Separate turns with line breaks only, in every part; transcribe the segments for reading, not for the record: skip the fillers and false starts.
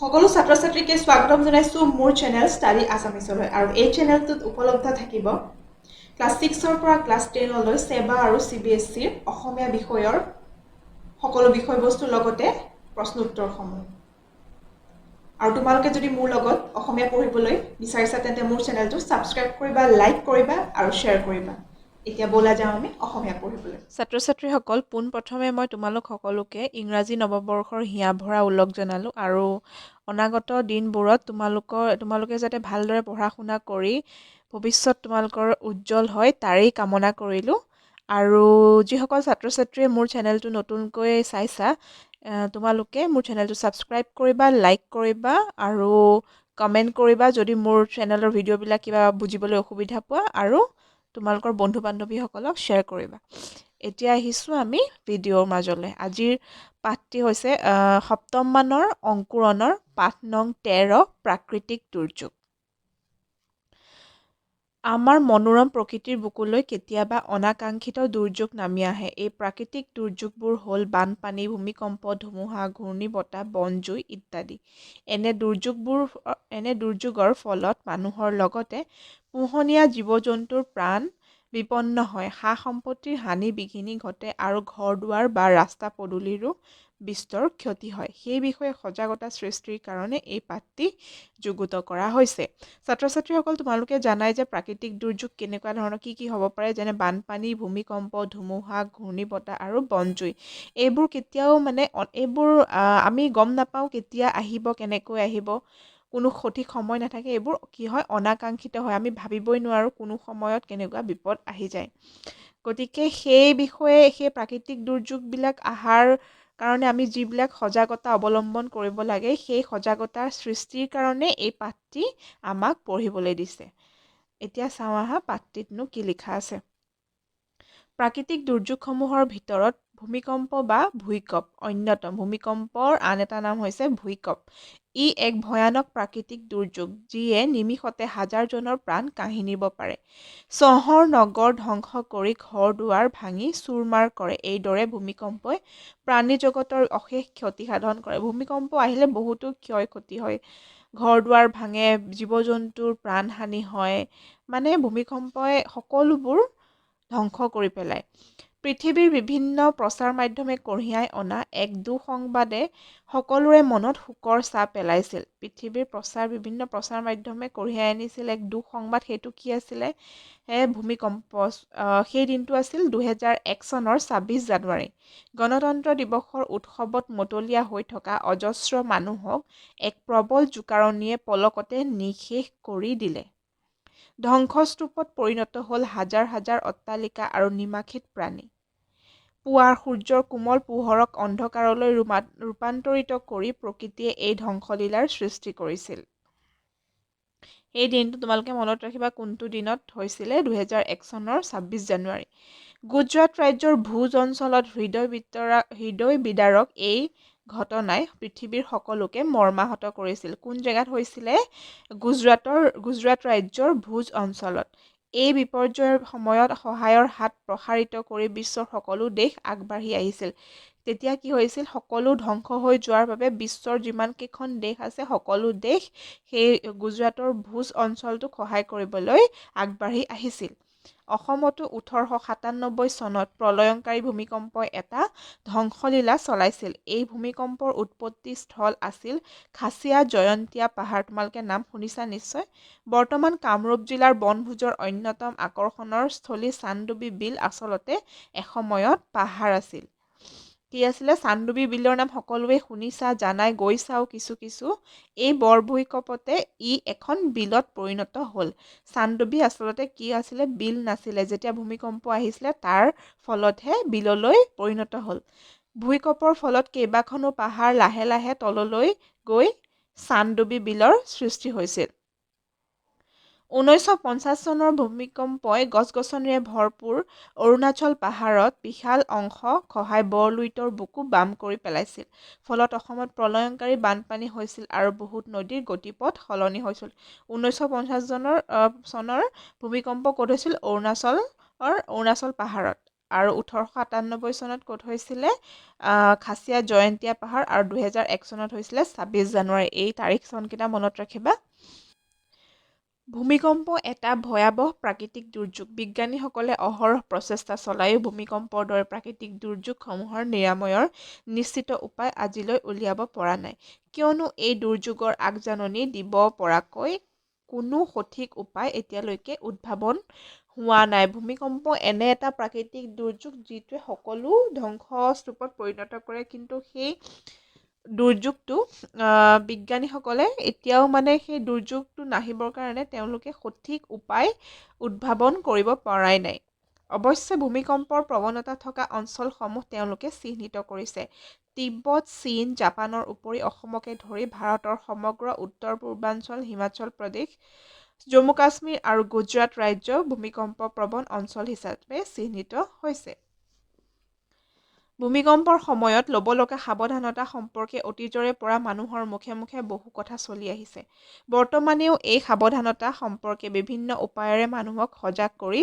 সকলো ছাত্ৰ ছাত্ৰীকে স্বাগতম জনাইছোঁ মোৰ চেনেল ষ্টাডি আছামিছলৈ আৰু এই চেনেলটোত উপলব্ধ থাকিব ক্লাছ 6ৰ পৰা ক্লাছ 10লৈ সেবা আৰু CBSEৰ অসমীয়া বিষয়ৰ সকলো বিষয়বস্তুৰ লগতে প্ৰশ্ন উত্তৰসমূহ আৰু তোমালোকে যদি মোৰ লগত অসমীয়া পঢ়িবলৈ বিচাৰিছা তেন্তে মোৰ চেনেলটো ছাবস্ক্ৰাইব কৰিবা, লাইক কৰিবা আৰু শ্বেয়াৰ কৰিবা। এতিয়া বলা যাওঁ আমি অসমীয়া পঢ়িবলৈ।
ছাত্ৰ ছাত্ৰীসকল পোনপ্ৰথমে মই তোমালোক সকলোকে ইংৰাজী নৱবৰ্ষৰ হিয়া ভৰা ওলগ জনালোঁ আৰু অনাগত দিনবোৰত তোমালোকে যাতে ভালদৰে পঢ়া শুনা কৰি ভৱিষ্যত তোমালোকৰ উজ্জ্বল হয় তাৰেই কামনা কৰিলোঁ। আৰু যিসকল ছাত্ৰ ছাত্ৰীয়ে মোৰ চেনেলটো নতুনকৈ চাইছা তোমালোকে মোৰ চেনেলটো ছাবস্ক্ৰাইব কৰিবা, লাইক কৰিবা আৰু কমেণ্ট কৰিবা যদি মোৰ চেনেলৰ ভিডিঅ'বিলাক কিবা বুজিবলৈ অসুবিধা পোৱা আৰু তোমালোকৰ বন্ধু বান্ধৱীসকলক শ্বেয়াৰ কৰিবা। এতিয়া আহিছোঁ আমি ভিডিঅ'ৰ মাজলৈ। আজিৰ পাঠটি হৈছে সপ্তম মানৰ অংকুৰণৰ পাঠ নং 13 প্ৰাকৃতিক দুৰ্যোগ। আমাৰ মনোৰম প্ৰকৃতিৰ বুকুলৈ কেতিয়াবা অনাকাংক্ষিত দুৰ্যোগ নামি আহে। এই প্ৰাকৃতিক দুৰ্যোগবোৰ হ'ল বানপানী, ভূমিকম্প, ধুমুহা, ঘূৰ্ণীবতাহ, বনজুই ইত্যাদি। এনে দুৰ্যোগৰ ফলত মানুহৰ লগতে পোহনীয়া জীৱ-জন্তুৰ প্ৰাণ বিপন্ন হয়, সা-সম্পত্তিৰ হানি বিঘিনি ঘটে আৰু ঘৰ-দুৱাৰ বা ৰাস্তা পদূলিৰো বিস্তৰ ক্ষতি হয়। সেই বিষয়ে সজাগতা সৃষ্টিৰ কাৰণে এই পাঠটি যুগুত কৰা হৈছে। ছাত্ৰ-ছাত্ৰীসকল তোমালোকে জানাই যে প্ৰাকৃতিক দুৰ্যোগ কেনেকুৱা ধৰণৰ কি হ'ব পাৰে, যেনে বানপানী, ভূমিকম্প, ধুমুহা, ঘূৰ্ণীবতাহ আৰু বনজুই। এইবোৰ কেতিয়াও আমি গম নাপাওঁ কেতিয়া আহিব, কেনেকৈ আহিব, কোনো সঠিক সময় নাথাকে। এইবোৰ কি হয় অনাকাংক্ষিত হয়, আমি ভাবিবই নোৱাৰোঁ কোনো সময়ত কেনেকুৱা বিপদ আহি যায়। গতিকে সেই প্ৰাকৃতিক দুৰ্যোগবিলাক অহাৰ কাৰণে আমি যিবিলাক সজাগতা অৱলম্বন কৰিব লাগে সেই সজাগতাৰ সৃষ্টিৰ কাৰণে এই পাঠটি আমাক পঢ়িবলৈ দিছে। এতিয়া চাওঁ আহা পাঠটিতনো কি লিখা আছে। প্ৰাকৃতিক দুৰ্যোগসমূহৰ ভিতৰত ভূমিকম্প বা ভূঁইকঁপ অন্যতম। ভূমিকম্পৰ আন এটা নাম হৈছে ভূঁইকঁপ। ই এক ভয়ানক প্ৰাকৃতিক দুৰ্যোগ যিয়ে নিমিষতে হাজাৰজনৰ প্ৰাণ কাঢ়ি নিব পাৰে। চহৰ নগৰ ধ্বংস কৰি ঘৰ-দুৱাৰ ভাঙি চুৰমাৰ কৰে। এইদৰে ভূমিকম্পই প্ৰাণী জগতৰ অশেষ ক্ষতি সাধন কৰে। ভূমিকম্প আহিলে বহুতো ক্ষয় ক্ষতি হয়, ঘৰ-দুৱাৰ ভাঙে, জীৱ-জন্তুৰ প্ৰাণহানি হয়, মানে ভূমিকম্পই সকলোবোৰ ধ্বংস কৰি পেলায়। পৃথিৱীৰ বিভিন্ন প্ৰচাৰ মাধ্যমে কঢ়িয়াই অনা এক দুঃসংবাদে সকলোৰে মনত শোকৰ ছাপ পেলাইছিল। বিভিন্ন প্ৰচাৰ মাধ্যমে কঢ়িয়াই আনিছিল এক দুঃসংবাদ। সেইটো কি আছিলে? ভূমিকম্প। সেই দিনটো আছিল 2001 চনৰ 26 জানুৱাৰী। গণতন্ত্ৰ দিৱসৰ উৎসৱত মতলীয়া হৈ থকা অজস্ৰ মানুহক এক প্ৰবল জোকাৰণিয়ে পলকতে নিঃশেষ কৰি দিলে। ধ্বংসস্তূপত পৰিণত হ'ল হাজাৰ হাজাৰ অট্টালিকা আৰু নিমাখিত প্ৰাণী। পুৱাৰ সূৰ্যৰ কোমল পোহৰক অন্ধকাৰলৈ ৰূপান্তৰিত কৰি প্ৰকৃতিয়ে এই ধ্বংসলীলাৰ সৃষ্টি কৰিছিল। এই দিনটো তোমালোকে মনত ৰাখিবা কোনটো দিনত হৈছিলে, 2001 চনৰ 26 জানুৱাৰী। গুজৰাট ৰাজ্যৰ ভুজ অঞ্চলত হৃদয় বিদাৰক এই ঘটনাই পৃথিৱীৰ সকলোকে মৰ্মাহত কৰিছিল। কোন জেগাত হৈছিলে? গুজৰাট ৰাজ্যৰ ভুজ অঞ্চলত। এই বিপৰ্যয়ৰ সময়ত সহায়ৰ হাত প্ৰসাৰিত কৰি বিশ্বৰ সকলো দেশ আগবাঢ়ি আহিছিল। তেতিয়া কি হৈছিল? সকলো ধ্বংস হৈ যোৱাৰ বাবে বিশ্বৰ যিমান কেইখন দেশ আছে সকলো দেশ সেই গুজৰাটৰ ভুজ অঞ্চলটোক সহায় কৰিবলৈ আগবাঢ়ি আহিছিল। অসমতো 1897 চনত প্ৰলয়ংকাৰী ভূমিকম্পই এটা ধ্বংসলীলা চলাইছিল। এই ভূমিকম্পৰ উৎপত্তি স্থল আছিল খাচিয়া জয়ন্তীয়া পাহাৰ। তোমালোকে নাম শুনিছা নিশ্চয়। বৰ্তমান কামৰূপ জিলাৰ বনভোজৰ অন্যতম আকৰ্ষণৰ স্থলী চানডুবি বিল আচলতে এসময়ত পাহাৰ আছিল। কি আছিলে? চানডুবি বিলৰ নাম সকলোৱে শুনিছা, জানাই, গৈছাও কিছু। এই বৰভূঁইকঁপতে ই এখন বিলত পৰিণত হ'ল। চানডুবি আচলতে কি আছিলে? বিল নাছিলে। যেতিয়া ভূমিকম্প আহিছিলে তাৰ ফলতহে বিললৈ পৰিণত হ'ল। ভূঁইকঁপৰ ফলত কেইবাখনো পাহাৰ লাহে লাহে তললৈ গৈ চানডুবি বিলৰ সৃষ্টি হৈছিল। 1950 চনৰ ভূমিকম্পই গছ-গছনিৰে ভৰপূৰ অৰুণাচল পাহাৰত বিশাল অংশ খহাই বৰ-লুইতৰ বুকু বাম কৰি পেলাইছিল। ফলত অসমত প্ৰলয়ংকাৰী বানপানী হৈছিল আৰু বহুত নদীৰ গতিপথ সলনি হৈছিল। 1950 চনৰ ভূমিকম্প ক'ত হৈছিল? অৰুণাচল পাহাৰত। আৰু 1897 চনত ক'ত হৈছিলে খাচিয়া জয়ন্তীয়া পাহাৰ, আৰু 2001 চনত হৈছিলে 26 জানুৱাৰী। এই তাৰিখ চনকেইটা মনত ৰাখিবা। ভূমিকম্প এটা ভয়াৱহ প্ৰাকৃতিক দুৰ্যোগ। বিজ্ঞানীসকলে অহৰহ প্ৰচেষ্টা চলায়ো ভূমিকম্পৰ দৰে প্ৰাকৃতিক দুৰ্যোগসমূহৰ নিৰাময়ৰ নিশ্চিত উপায় আজিলৈ উলিয়াব পৰা নাই, কিয়নো এই দুৰ্যোগৰ আগজাননী দিব পৰাকৈ কোনো সঠিক উপায় এতিয়ালৈকে উদ্ভাৱন হোৱা নাই। ভূমিকম্প এনে এটা প্ৰাকৃতিক দুৰ্যোগ যিটোৱে সকলো ধ্বংসস্তূপত পৰিণত কৰে, কিন্তু সেই দুৰ্যোগটো বিজ্ঞানীসকলে এতিয়াও মানে সেই দুৰ্যোগটো নাহিবৰ কাৰণে তেওঁলোকে সঠিক উপায় উদ্ভাৱন কৰিব পৰাই নাই। অৱশ্যে ভূমিকম্পৰ প্ৰৱণতা থকা অঞ্চলসমূহ তেওঁলোকে চিহ্নিত কৰিছে। তিব্বত, চীন, জাপানৰ উপৰি অসমকে ধৰি ভাৰতৰ সমগ্ৰ উত্তৰ পূৰ্বাঞ্চল, হিমাচল প্ৰদেশ, জম্মু কাশ্মীৰ আৰু গুজৰাট ৰাজ্য ভূমিকম্প প্ৰৱণ অঞ্চল হিচাপে চিহ্নিত হৈছে। ভূমিকম্পৰ সময়ত ল'ব লগা সাৱধানতা সম্পৰ্কে অতীজৰে পৰা মানুহৰ মুখে মুখে বহু কথা চলি আহিছে। বৰ্তমানেও এই সাৱধানতা সম্পৰ্কে বিভিন্ন উপায়েৰে মানুহক সজাগ কৰি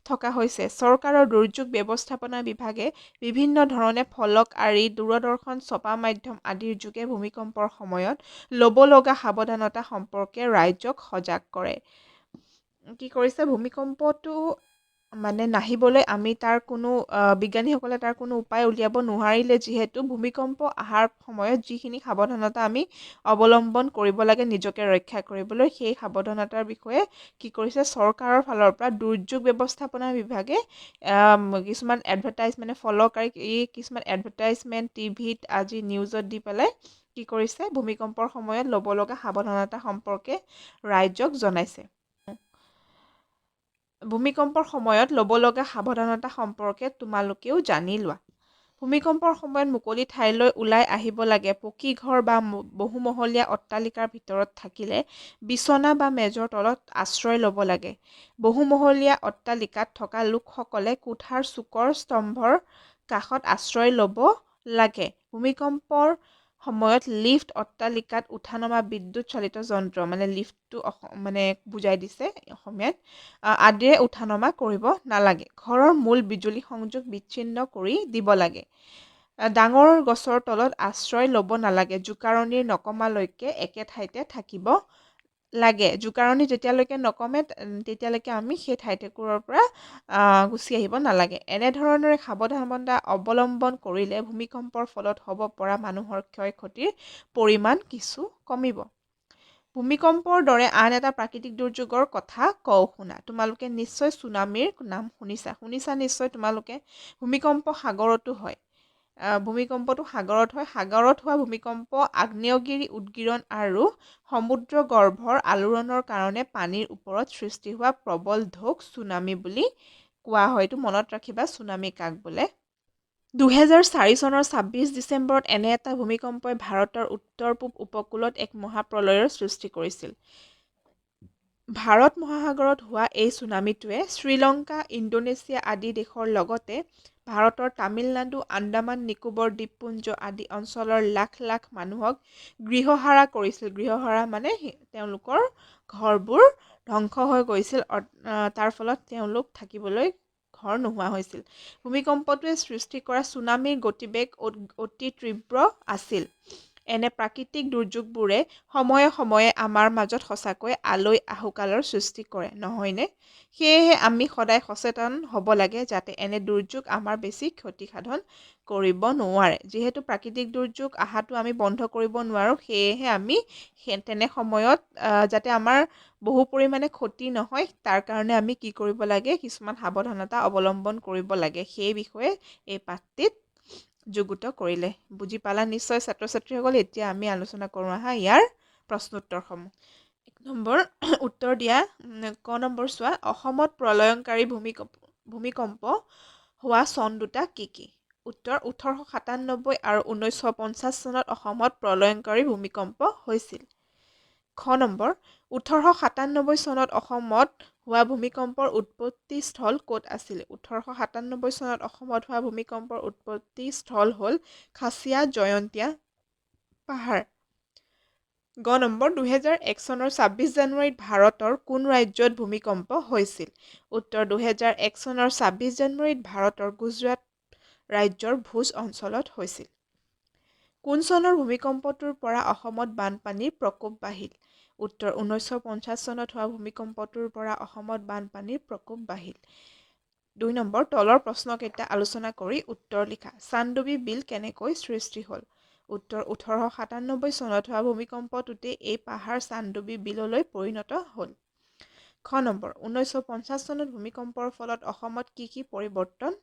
থকা হৈছে। চৰকাৰৰ দুৰ্যোগ ব্যৱস্থাপনা বিভাগে বিভিন্ন ধৰণে ফলক আঁৰি, দূৰদৰ্শন, ছপা মাধ্যম আদিৰ যোগে ভূমিকম্পৰ সময়ত ল'ব লগা সাৱধানতা সম্পৰ্কে ৰাইজক সজাগ কৰে। কি কৰিছে, ভূমিকম্পটো মানে নাহিবলৈ আমি তাৰ কোনো বিজ্ঞানীসকলে তাৰ কোনো উপায় উলিয়াব নোৱাৰিলে, যিহেতু ভূমিকম্প অহাৰ সময়ত যিখিনি সাৱধানতা আমি অৱলম্বন কৰিব লাগে নিজকে ৰক্ষা কৰিবলৈ, সেই সাৱধানতাৰ বিষয়ে কি কৰিছে, চৰকাৰৰ ফালৰ পৰা দুৰ্যোগ ব্যৱস্থাপনা বিভাগে কিছুমান এডভাৰটাইজমেণ্ট, ফলকাৰী কিছুমান এডভাৰটাইজমেণ্ট টিভিত আজি নিউজত দি পেলাই কি কৰিছে, ভূমিকম্পৰ সময়ত ল'ব লগা সাৱধানতা সম্পৰ্কে ৰাইজক জনাইছে। ভূমিকম্পৰ সময়ত ল'ব লগা সাৱধানতা সম্পৰ্কে তোমালোকেও জানি লোৱা। ভূমিকম্পৰ সময়ত মুকলি ঠাইলৈ ওলাই আহিব লাগে। পকী ঘৰ বা বহুমহলীয়া অট্টালিকাৰ ভিতৰত থাকিলে বিচনা বা মেজৰ তলত আশ্ৰয় ল'ব লাগে। বহুমহলীয়া অট্টালিকাত থকা লোকসকলে কোঠাৰ চুকৰ স্তম্ভৰ কাষত আশ্ৰয় ল'ব লাগে। ভূমিকম্পৰ সময়ত লিফ্ট, অট্টালিকাত উঠা-নমা বিদ্যুৎ চালিত যন্ত্ৰ, মানে লিফ্টটো মানে বুজাই দিছে অসমীয়াত, আদিৰে উঠা-নমা কৰিব নালাগে। ঘৰৰ মূল বিজুলী সংযোগ বিচ্ছিন্ন কৰি দিব লাগে। ডাঙৰ গছৰ তলত আশ্ৰয় ল'ব নালাগে। জোকাৰণিৰ নকমালৈকে একে ঠাইতে থাকিব লাগে। জোকাৰণি যেতিয়ালৈকে নকমে তেতিয়ালৈকে আমি সেই ঠাইটুকুৰৰ পৰা গুচি আহিব নালাগে। এনেধৰণেৰে সাৱধানতা অৱলম্বন কৰিলে ভূমিকম্পৰ ফলত হ'ব পৰা মানুহৰ ক্ষয় ক্ষতিৰ পৰিমাণ কিছু কমিব। ভূমিকম্পৰ দৰে আন এটা প্ৰাকৃতিক দুৰ্যোগৰ কথা কওঁ শুনা। তোমালোকে নিশ্চয় চুনামীৰ নাম শুনিছা নিশ্চয় তোমালোকে। ভূমিকম্প সাগৰতো হয়। ভূমিকম্পটো সাগৰত হয়। সাগৰত হোৱা ভূমিকম্প আগ্নেয়গিৰি উদগীৰণ আৰু সমুদ্ৰগৰ্ভৰ আলোড়নৰ কাৰণে পানীৰ ওপৰত সৃষ্টি হোৱা প্ৰবল ঢৌক চুনামী বুলি কোৱা হয়। এইটো মনত ৰাখিবা, চুনামী কাক বোলে। 2004 চনৰ 26 ডিচেম্বৰত এনে এটা ভূমিকম্পই ভাৰতৰ উত্তৰ-পূব উপকূলত এক মহাপ্ৰলয়ৰ সৃষ্টি কৰিছিল। ভাৰত মহাসাগৰত হোৱা এই চুনামিটোৱে শ্ৰীলংকা, ইণ্ডোনেছিয়া আদি দেশৰ লগতে ভাৰতৰ তামিলনাডু, আন্দামান নিকোবৰ দ্বীপপুঞ্জ আদি অঞ্চলৰ লাখ লাখ মানুহক গৃহহাৰা কৰিছিল। গৃহহাৰা মানে তেওঁলোকৰ ঘৰবোৰ ধ্বংস হৈ গৈছিল, তাৰ ফলত তেওঁলোক থাকিবলৈ ঘৰ নোহোৱা হৈছিল। ভূমিকম্পটোৱে সৃষ্টি কৰা চুনামীৰ গতিবেগ অতি তীব্ৰ আছিল। এনে প্ৰাকৃতিক দুৰ্যোগবোৰে সময়ে সময়ে আমাৰ মাজত সঁচাকৈ আলৈ আহুকালৰ সৃষ্টি কৰে, নহয়নে? সেয়েহে আমি সদায় সচেতন হ'ব লাগে যাতে এনে দুৰ্যোগ আমাৰ বেছি ক্ষতি সাধন কৰিব নোৱাৰে। যিহেতু প্ৰাকৃতিক দুৰ্যোগ অহাটো আমি বন্ধ কৰিব নোৱাৰোঁ, সেয়েহে আমি তেনে সময়ত যাতে আমাৰ বহু পৰিমাণে ক্ষতি নহয়, তাৰ কাৰণে আমি কি কৰিব লাগে, কিছুমান সাৱধানতা অৱলম্বন কৰিব লাগে। সেই বিষয়ে এই পাঠটিত যুগুত কৰিলে। বুজি পালা নিশ্চয় ছাত্ৰ ছাত্ৰীসকল। এতিয়া আমি আলোচনা কৰোঁ আহা ইয়াৰ প্ৰশ্নোত্তৰসমূহ। 1 নম্বৰ উত্তৰ দিয়া। ক নম্বৰ চোৱা, অসমত প্ৰলয়ংকাৰী ভূমিকম্প হোৱা চন দুটা কি কি? উত্তৰ 1897 আৰু 1950 চনত অসমত প্ৰলয়ংকাৰী ভূমিকম্প হৈছিল। খ নম্বৰ 1897 চনত অসমত হোৱা ভূমিকম্পৰ উৎপত্তি স্থল ক'ত আছিল? 1897 চনত অসমত হোৱা ভূমিকম্পৰ উৎপত্তি স্থল হ'ল খাচিয়া জয়ন্তীয়া পাহাৰ। গ নম্বৰ 2001 চনৰ 26 জানুৱাৰীত ভাৰতৰ কোন ৰাজ্যত ভূমিকম্প হৈছিল? উত্তৰ 2001 চনৰ 26 জানুৱাৰীত ভাৰতৰ গুজৰাট ৰাজ্যৰ ভুজ অঞ্চলত হৈছিল। কোন চনৰ ভূমিকম্পটোৰ পৰা অসমত বানপানীৰ প্ৰকোপ বাঢ়িল? উত্তৰ 1950 চনত হোৱা ভূমিকম্পটোৰ পৰা অসমত বানপানীৰ প্ৰকোপ বাঢ়িল। 2 নম্বৰ তলৰ প্ৰশ্নকেইটা আলোচনা কৰি উত্তৰ লিখা। চানডুবি বিল কেনেকৈ সৃষ্টি হ'ল? উত্তৰ 1897 চনত হোৱা ভূমিকম্পটোতে এই পাহাৰ চানডুবি বিললৈ পৰিণত হ'ল। খ নম্বৰ 1950 চনত ভূমিকম্পৰ ফলত অসমত কি কি পৰিৱৰ্তন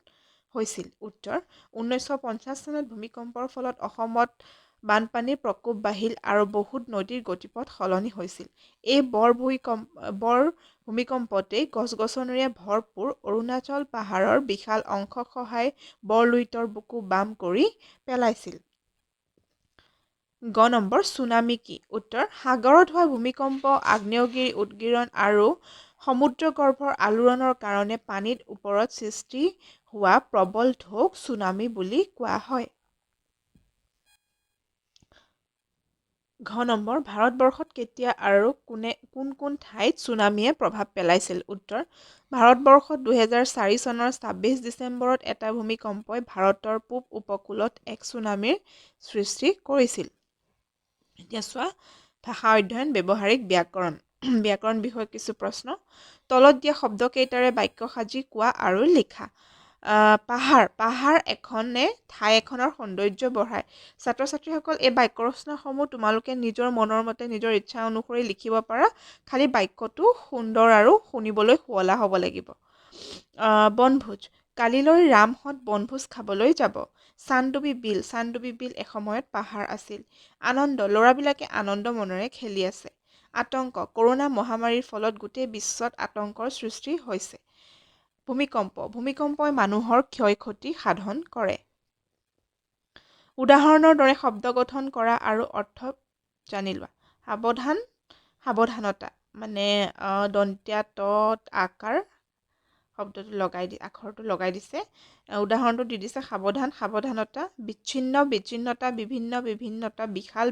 হৈছিল? উত্তৰ 1950 চনত ভূমিকম্পৰ ফলত অসমত বানপানীৰ প্ৰকোপ বাঢ়িল আৰু বহুত নদীৰ গতিপথ সলনি হৈছিল। এই বৰ ভূমিকম্পতেই গছ-গছনিৰে ভৰপূৰ অৰুণাচল পাহাৰৰ বিশাল অংশক সহায় বৰ-লুইতৰ বুকু বাম কৰি পেলাইছিল। গ নম্বৰ চুনামি কি? উত্তৰ সাগৰত হোৱা ভূমিকম্প, আগ্নেয়গিৰি উদগীৰণ আৰু সমুদ্ৰগৰ্ভৰ আলোড়নৰ কাৰণে পানীত ওপৰত সৃষ্টি হোৱা প্ৰবল ঢৌক চুনামি বুলি কোৱা হয়। ঘ নম্বৰ ভাৰতবৰ্ষত কেতিয়া আৰু কোন কোন ঠাইত চুনামিয়ে প্ৰভাৱ পেলাইছিল? উত্তৰ ভাৰতবৰ্ষত 2004 চনৰ 26 ডিচেম্বৰত এটা ভূমিকম্পই ভাৰতৰ পূব উপকূলত এক চুনামিৰ সৃষ্টি কৰিছিল। এতিয়া চোৱা ভাষা অধ্যয়ন ব্যৱহাৰিক ব্যাকৰণ ব্যাকৰণ বিষয়ক কিছু প্ৰশ্ন। তলত দিয়া শব্দকেইটাৰে বাক্য সাজি কোৱা আৰু লিখা। পাহাৰ এখনে ঠাই এখনৰ সৌন্দৰ্য বঢ়ায়। ছাত্ৰ ছাত্ৰীসকল এই বাক্য ৰচনাসমূহ তোমালোকে নিজৰ মনৰ মতে নিজৰ ইচ্ছা অনুসৰি লিখিব পাৰা। খালি বাক্যটো সুন্দৰ আৰু শুনিবলৈ শুৱলা হ'ব লাগিব। বনভোজ কালিলৈ ৰামহঁত বনভোজ খাবলৈ যাব। চানডুবি বিল এসময়ত পাহাৰ আছিল। আনন্দ ল'ৰাবিলাকে আনন্দ মনেৰে খেলি আছে। আতংক কৰোনা মহামাৰীৰ ফলত গোটেই বিশ্বত আতংকৰ সৃষ্টি হৈছে। ভূমিকম্পই মানুহৰ ক্ষয় ক্ষতি সাধন কৰে। উদাহৰণৰ দৰে শব্দ গঠন কৰা আৰু অৰ্থ জানি লোৱা। সাৱধানতা মানে দন্ত্য ত আকাৰ আখৰটো লগাই দিছে। উদাহৰণটো দি দিছে সাৱধানতা, বিচ্ছিন্নতা, বিভিন্নতা,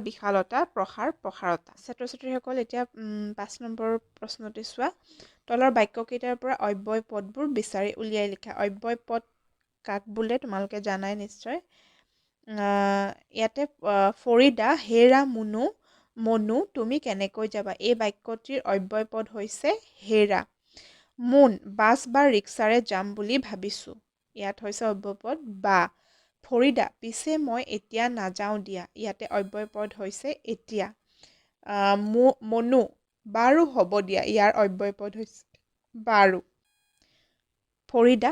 বিশালতা, প্ৰসাৰতা। ছাত্ৰ ছাত্ৰীসকল এতিয়া 5 নম্বৰ প্ৰশ্নটি চোৱা। তলৰ বাক্যকেইটাৰ পৰা অব্যয় পদবোৰ বিচাৰি উলিয়াই লিখা। অব্যয় পদ কাক বোলে তোমালোকে জানাই নিশ্চয়। ইয়াতে ফৰিদা, হেৰা, মনু তুমি কেনেকৈ যাবা? এই বাক্যটিৰ অব্যয় পদ হৈছে হেৰা। মোন বাছ বা ৰিক্সাৰে যাম বুলি ভাবিছোঁ। ইয়াত হৈছে অব্যয় পদ বা। ফৰিদা পিছে মই এতিয়া নাযাওঁ দিয়া। ইয়াতে অব্যয় পদ হৈছে এতিয়া। মনু বাৰু হ'ব দিয়া। ইয়াৰ অব্যয় পদ হৈছে বাৰু। ফৰিদা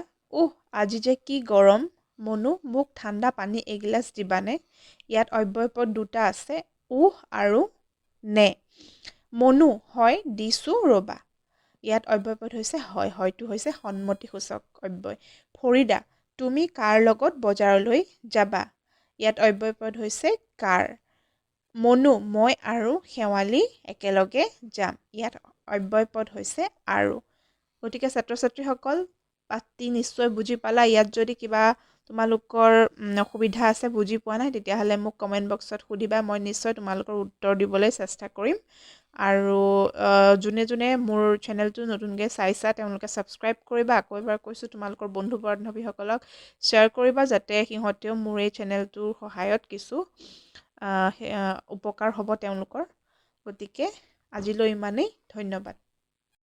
আজি যে কি গৰম। মনু মোক ঠাণ্ডা পানী এগিলাচ দিবানে? ইয়াত অব্যয় পদ দুটা আছে আৰু নে। মনু হয় দিছোঁ ৰ'বা। ইয়াত অব্যয় পদ হৈছে হয়। হয়টো হৈছে সন্মতিসূচক অব্যয়। ফৰিদা তুমি কাৰ লগত বজাৰলৈ যাবা? ইয়াত অব্যয় পদ হৈছে কাৰ। মনু মই আৰু শেৱালি একেলগে যাম। ইয়াত অব্যয় পদ হৈছে আৰু। গতিকে ছাত্ৰ ছাত্ৰীসকল পাঠটি নিশ্চয় বুজি পালা। ইয়াত যদি কিবা তোমালোকৰ অসুবিধা আছে, বুজি পোৱা নাই, তেতিয়াহ'লে মোক কমেণ্ট বক্সত সুধিবা। মই নিশ্চয় তোমালোকৰ উত্তৰ দিবলৈ চেষ্টা কৰিম। আৰু যোনে মোৰ চেনেলটো নতুনকৈ চাইছা তেওঁলোকে ছাবস্ক্ৰাইব কৰিবা। আকৌ এবাৰ কৈছোঁ তোমালোকৰ বন্ধু বান্ধৱীসকলক শ্বেয়াৰ কৰিবা, যাতে সিহঁতেও মোৰ এই চেনেলটোৰ সহায়ত কিছু উপকাৰ হ'ব তেওঁলোকৰ। গতিকে আজিলৈ ইমানেই। ধন্যবাদ।